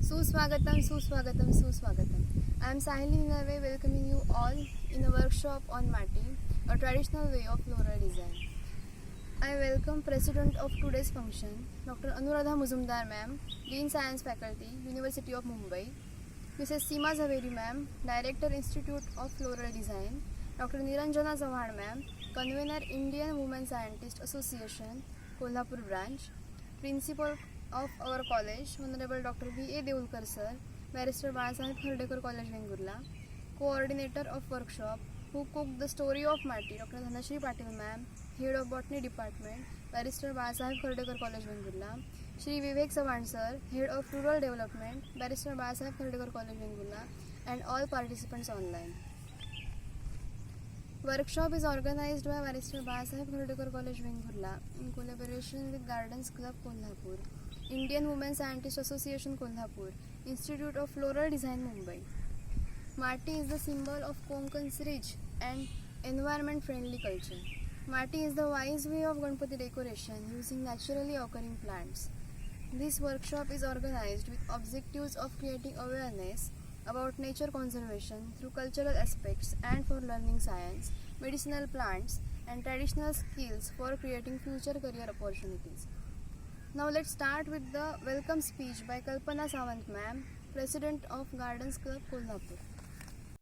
Suswagatam. I am Sahili Ninave welcoming you all in a workshop on Mati, a traditional way of floral design. I welcome President of today's function, Dr. Anuradha Muzumdar Ma'am, Dean Science Faculty, University of Mumbai, Mrs. Seema Zaveri Ma'am, Director Institute of Floral Design, Dr. Niranjana Chauhan Ma'am, Convener Indian Women Scientist Association, Kolhapur Branch, Principal of our college, Honorable Dr. B.A. Deulkar Sir, Barrister Balasaheb Khardekar College Vengurla, Coordinator of Workshop, who cooked the story of Mati, Dr. Dhanashri Patil Ma'am, Head of Botany Department, Barrister Balasaheb Khardekar College Vengurla, Shri Vivek Sawan Sir, Head of Rural Development, Barrister Balasaheb Khardekar College Vengurla, and all participants online. Workshop is organized by Barrister Balasaheb Khardekar College Vengurla in collaboration with Gardens Club Kolhapur, Indian Women Scientist Association Kolhapur, Institute of Floral Design Mumbai. Mati is the symbol of Konkan's rich and environment-friendly culture. Mati is the wise way of Ganpati decoration using naturally occurring plants. This workshop is organized with objectives of creating awareness about nature conservation through cultural aspects and for learning science, medicinal plants, and traditional skills for creating future career opportunities. Now let's start with the welcome speech by Kalpana Sawant Ma'am, President of Gardens Club Kolhapur.